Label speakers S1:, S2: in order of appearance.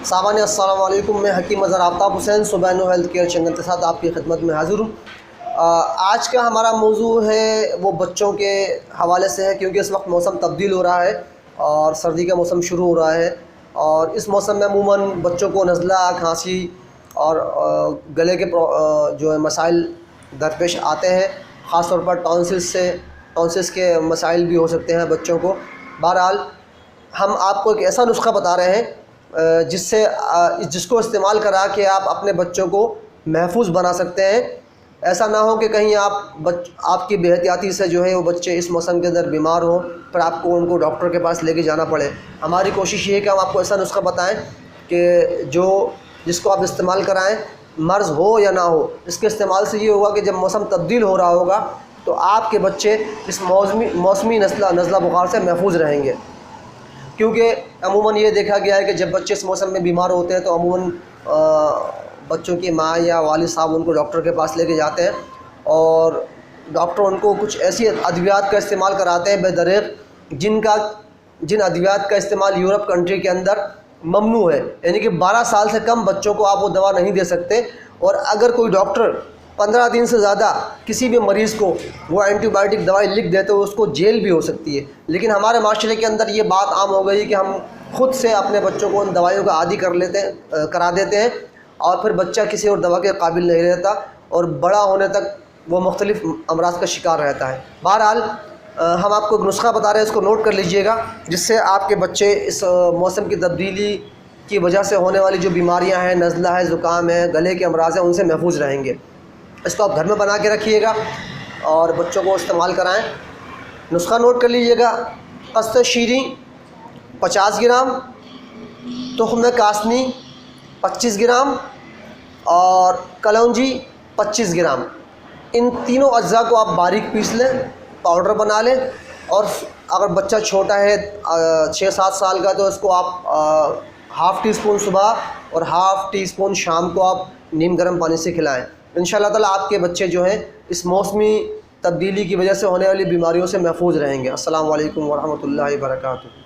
S1: सामान्य अस्सलाम वालेकुम। मैं हकीम अज़हर आफ्ताब हुसैन सुबैनो हेल्थ केयर चैनल के साथ आपकी खिदमत में हाज़िर हूँ। आज का हमारा मौजू है वो बच्चों के हवाले से है, क्योंकि इस वक्त मौसम तब्दील हो रहा है और सर्दी का मौसम शुरू हो रहा है और इस मौसम में अमूमन बच्चों को नज़ला, खांसी और गले के जो है मसाइल दरपेश आते हैं। ख़ास तौर पर टॉन्सिल्स के मसाइल भी हो सकते हैं बच्चों को। बहरहाल हम आपको एक ऐसा नुस्खा बता रहे हैं जिसको इस्तेमाल करा के आप अपने बच्चों को महफूज बना सकते हैं। ऐसा ना हो कि कहीं आपकी बेहतियाती से जो है वो बच्चे इस मौसम के अंदर बीमार हों, फिर आपको उनको डॉक्टर के पास लेके जाना पड़े। हमारी कोशिश ये है कि हम आपको ऐसा नुस्खा बताएं कि जिसको आप इस्तेमाल कराएं, मर्ज़ हो या ना हो। इसके इस्तेमाल से ये होगा कि जब मौसम तब्दील हो रहा होगा तो आपके बच्चे इस मौसमी नज़ला बुखार से महफूज रहेंगे। क्योंकि अमूमन ये देखा गया है कि जब बच्चे इस मौसम में बीमार होते हैं तो अमूमन बच्चों की माँ या वालिद साहब उनको डॉक्टर के पास लेके जाते हैं और डॉक्टर उनको कुछ ऐसी अद्वियात का इस्तेमाल कराते हैं बेदरीग जिन अद्वियात का इस्तेमाल यूरोप कंट्री के अंदर ममनू है। यानी कि 12 साल से कम बच्चों को आप वो दवा नहीं दे सकते, और अगर कोई डॉक्टर 15 दिन से ज़्यादा किसी भी मरीज़ को वो एंटीबायोटिक दवाई लिख देते तो उसको जेल भी हो सकती है। लेकिन हमारे माशरे के अंदर ये बात आम हो गई कि हम खुद से अपने बच्चों को उन दवाइयों का आदी करा देते हैं और फिर बच्चा किसी और दवा के काबिल नहीं रहता और बड़ा होने तक वो मुख्तलिफ अमराज का शिकार रहता है। बहरहाल हम आपको एक नुस्खा बता रहे हैं, इसको नोट कर लीजिएगा, जिससे आपके बच्चे इस मौसम की तब्दीली की वजह से होने वाली जो बीमारियाँ हैं, नज़ला है, ज़ुकाम है, गले के अमराज हैं, उनसे महफूज रहेंगे। इसको आप घर में बना के रखिएगा और बच्चों को इस्तेमाल कराएं। नुस्खा नोट कर लीजिएगा। कस्त शीरी 50 ग्राम, तुख़्म कासनी 25 ग्राम और कलौंजी 25 ग्राम। इन तीनों अज्जा को आप बारीक पीस लें, पाउडर बना लें। और अगर बच्चा छोटा है 6-7 साल का तो इसको आप हाफ़ टी स्पून सुबह और हाफ़ टी स्पून शाम को आप नीम गर्म पानी से खिलाएं। इंशाअल्लाह ताला आपके बच्चे जो हैं इस मौसमी तब्दीली की वजह से होने वाली बीमारियों से महफूज रहेंगे। अस्सलामु अलैकुम वरहमतुल्लाहि वबरकातुहू।